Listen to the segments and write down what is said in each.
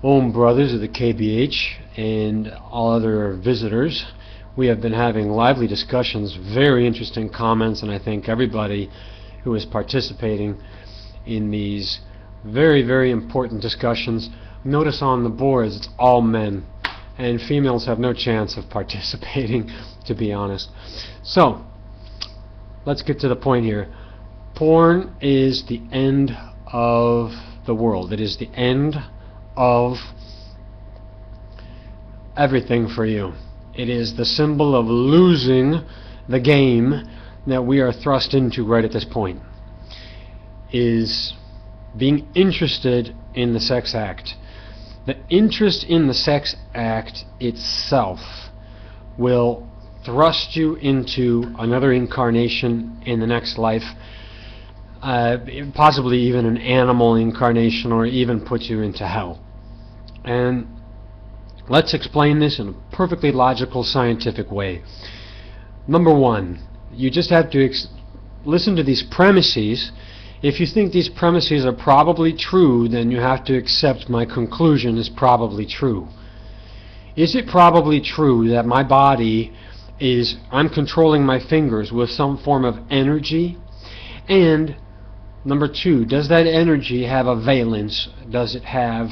Brothers of the KBH and all other visitors. We have been having lively discussions, very interesting comments, and I thank everybody who is participating in these very, very important discussions. Notice on the boards it's all men, and females have no chance of participating, to be honest. So, let's get to the point here. Porn is the end of the world. It is the end of everything for you. It is the symbol of losing the game that we are thrust into right at this point. Is being interested in the sex act. The interest in the sex act itself will thrust you into another incarnation in the next life, possibly even an animal incarnation, or even put you into hell. And let's explain this in a perfectly logical, scientific way. Number one, you just have to listen to these premises. If you think these premises are probably true, then you have to accept my conclusion is probably true. Is it probably true that my body is, I'm controlling my fingers with some form of energy? And number two, does that energy have a valence? Does it have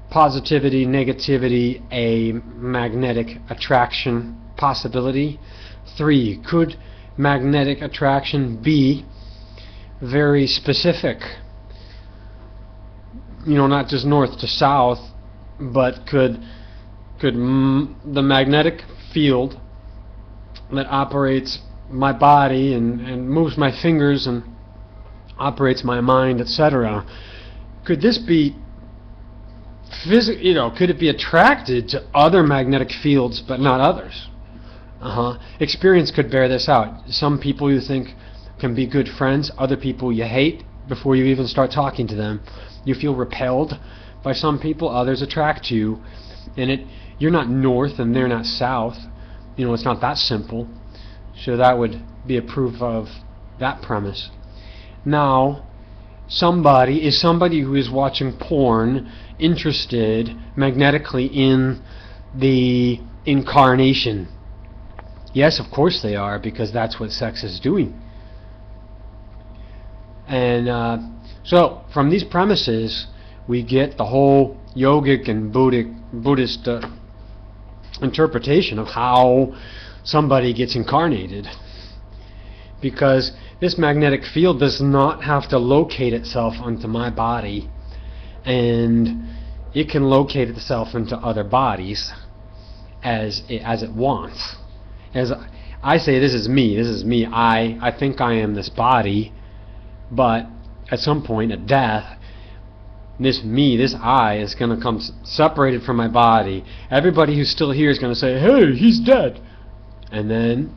positivity, negativity, a magnetic attraction possibility? Three, could magnetic attraction be very specific? Not just north to south, but could the magnetic field that operates my body and moves my fingers and operates my mind, etc., could this be could it be attracted to other magnetic fields but not others? Experience could bear this out. Some people you think can be good friends, other people you hate before you even start talking to them. You feel repelled by some people, others attract you, and you're not north and they're not south. It's not that simple. So that would be a proof of that premise. Now, somebody who is watching porn interested magnetically in the incarnation? Yes, of course they are, because that's what sex is doing. And so, from these premises, we get the whole yogic and Buddhist interpretation of how somebody gets incarnated. Because this magnetic field does not have to locate itself onto my body, and it can locate itself into other bodies as it wants. As I say, this is me. I think I am this body, but at some point, at death, this I is going to come separated from my body. Everybody who's still here is going to say, hey, he's dead. And then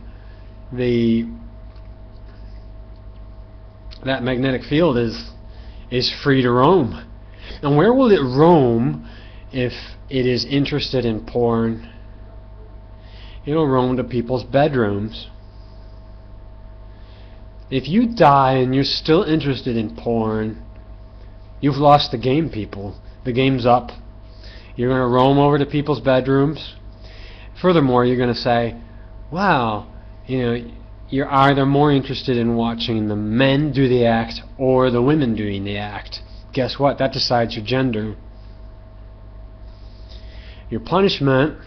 that magnetic field is free to roam. And where will it roam if it is interested in porn? It'll roam to people's bedrooms. If you die and you're still interested in porn, you've lost the game, people. The game's up. You're going to roam over to people's bedrooms. Furthermore, you're going to say, wow, you're either more interested in watching the men do the act or the women doing the act. Guess what? That decides your gender. Your punishment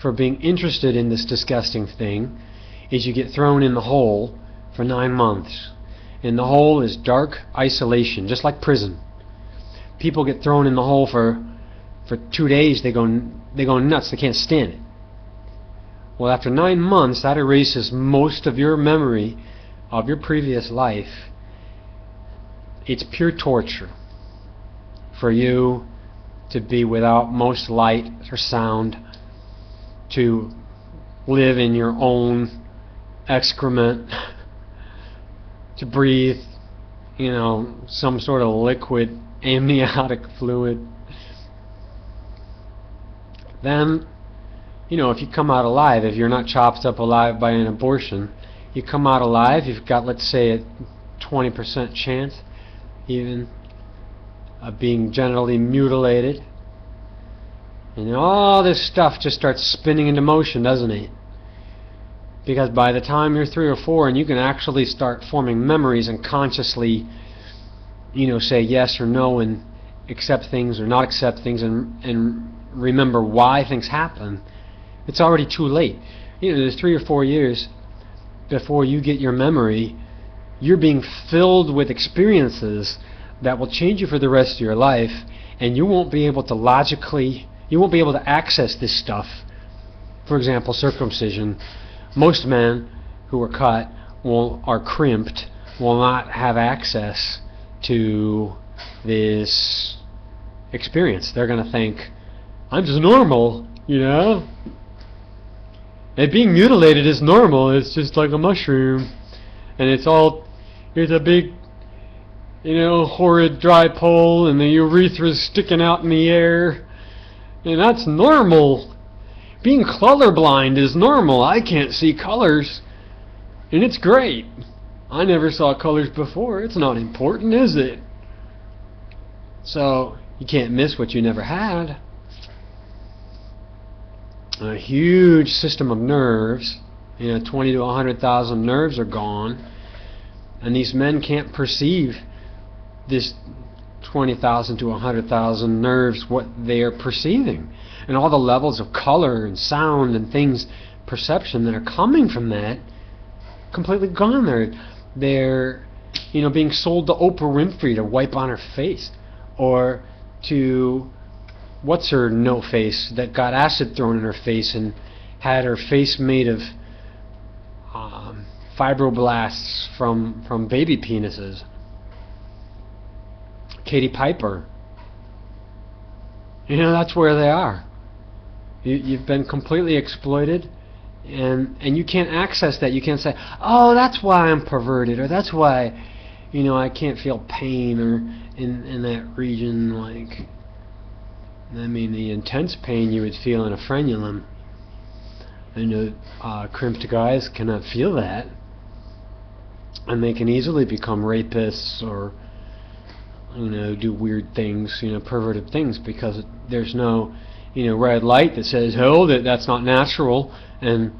for being interested in this disgusting thing is you get thrown in the hole for 9 months. And the hole is dark isolation, just like prison. People get thrown in the hole for 2 days, they go nuts, they can't stand it. Well, after 9 months, that erases most of your memory of your previous life. It's pure torture for you to be without most light or sound, to live in your own excrement, to breathe, some sort of liquid, amniotic fluid. Then, if you come out alive, if you're not chopped up alive by an abortion, you come out alive, you've got, let's say, a 20% chance even of being genitally mutilated And then all this stuff just starts spinning into motion, doesn't it? Because by the time you're 3 or 4 and you can actually start forming memories and consciously, say yes or no and accept things or not accept things and remember why things happen, it's already too late. There's 3 or 4 years before you get your memory. You're being filled with experiences that will change you for the rest of your life, and you won't be able to access this stuff. For example, circumcision. Most men who are cut are crimped, will not have access to this experience. They're going to think, I'm just normal, And being mutilated is normal. It's just like a mushroom. And it's a big, horrid dry pole, and the urethra's sticking out in the air. And that's normal. Being colorblind is normal. I can't see colors. And it's great. I never saw colors before. It's not important, is it? So, you can't miss what you never had. A huge system of nerves. 20 to 100,000 nerves are gone. And these men can't perceive this 20,000 to 100,000 nerves, what they are perceiving. And all the levels of color and sound and things, perception that are coming from that, completely gone. They're being sold to Oprah Winfrey to wipe on her face, or to what's her no face that got acid thrown in her face and had her face made of fibroblasts from baby penises. Katie Piper. That's where they are. You've been completely exploited, and you can't access that. You can't say, oh, that's why I'm perverted, or that's why, I can't feel pain, or in that region, the intense pain you would feel in a frenulum. Crimped guys cannot feel that, and they can easily become rapists or do weird things, perverted things, because there's no red light that says, oh, that's not natural, and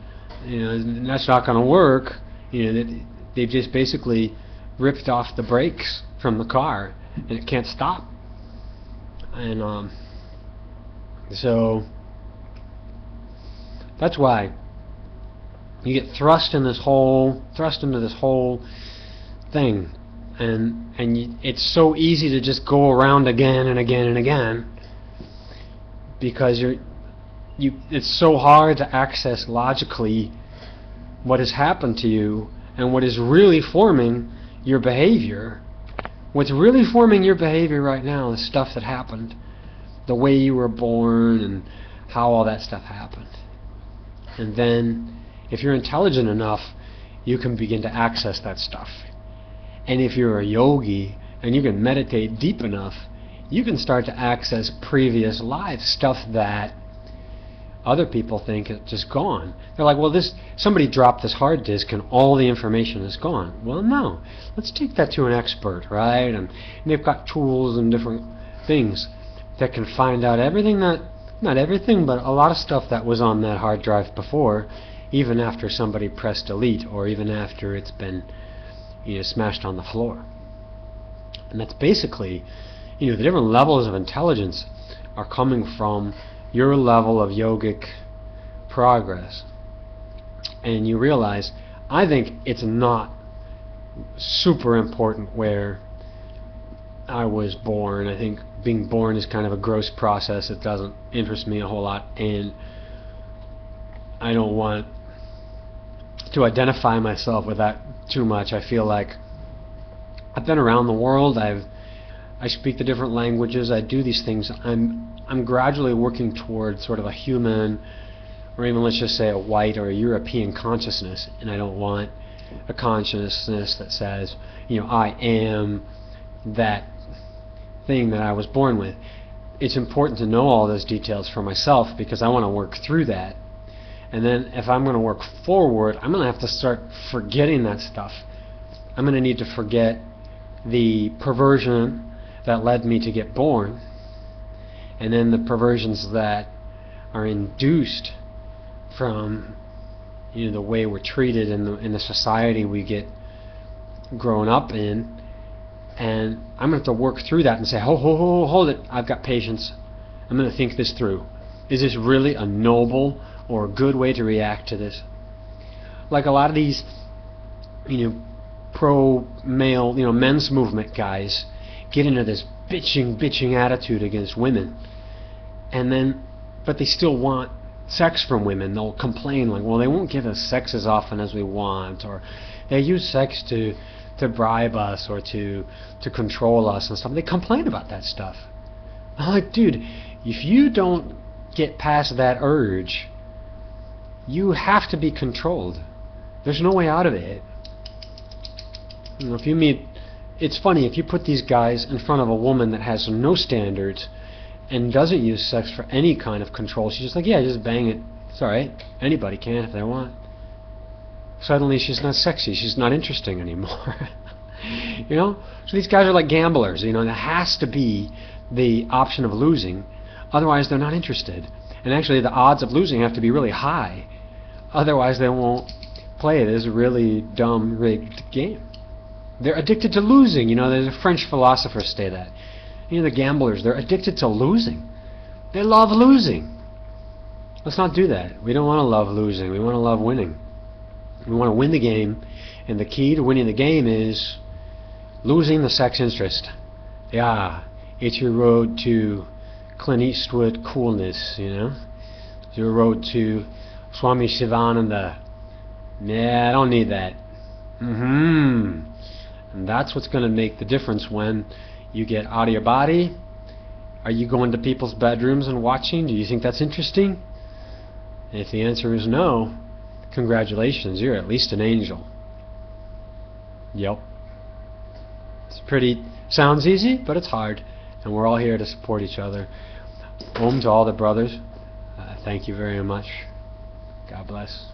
that's not going to work. They've just basically ripped off the brakes from the car, and it can't stop. And so that's why you get thrust into this whole thing, and it's so easy to just go around again and again and again, because it's so hard to access logically what has happened to you and what is really forming your behavior. What's really forming your behavior right now is stuff that happened, the way you were born and how all that stuff happened. And then, if you're intelligent enough, you can begin to access that stuff. And if you're a yogi and you can meditate deep enough, you can start to access previous lives, stuff that other people think is just gone. They're like, well, somebody dropped this hard disk and all the information is gone. Well, no. Let's take that to an expert, right? And they've got tools and different things that can find out everything not everything, but a lot of stuff that was on that hard drive before, even after somebody pressed delete, or even after it's been smashed on the floor. And that's basically, the different levels of intelligence are coming from your level of yogic progress. And you realize, I think it's not super important where I was born. I think being born is kind of a gross process. It doesn't interest me a whole lot, and I don't want to identify myself with that too much. I feel like I've been around the world. I speak the different languages. I do these things. I'm gradually working towards sort of a human, or even let's just say a white or a European consciousness, and I don't want a consciousness that says, I am that thing that I was born with. It's important to know all those details for myself, because I want to work through that. And then if I'm going to work forward, I'm going to have to start forgetting that stuff. I'm going to need to forget the perversion that led me to get born, and then the perversions that are induced from the way we're treated in the society we get grown up in. And I'm going to have to work through that and say, hold it, I've got patience. I'm going to think this through. Is this really a noble or a good way to react to this? Like a lot of these pro-male, men's movement guys get into this bitching attitude against women, but they still want sex from women. They'll complain like, well, they won't give us sex as often as we want, or they use sex to bribe us or to control us and stuff. They complain about that stuff. I'm like, dude, if you don't get past that urge, you have to be controlled. There's no way out of it. If you meet, it's funny, if you put these guys in front of a woman that has no standards and doesn't use sex for any kind of control, she's just like, yeah, just bang it. It's alright. Anybody can if they want. Suddenly she's not sexy. She's not interesting anymore. So these guys are like gamblers. There has to be the option of losing. Otherwise they're not interested. And actually the odds of losing have to be really high. Otherwise they won't play this really dumb, rigged game. They're addicted to losing. There's a French philosopher say that. The gamblers, they're addicted to losing. They love losing. Let's not do that. We don't want to love losing. We want to love winning. We want to win the game, and the key to winning the game is losing the sex interest. Yeah, it's your road to Clint Eastwood coolness, It's your road to Swami Shivananda. Yeah, I don't need that. And that's what's going to make the difference when you get out of your body. Are you going to people's bedrooms and watching? Do you think that's interesting? And if the answer is no, congratulations, you're at least an angel. Yep. Sounds easy, but it's hard. And we're all here to support each other. Om to all the brothers. Thank you very much. God bless.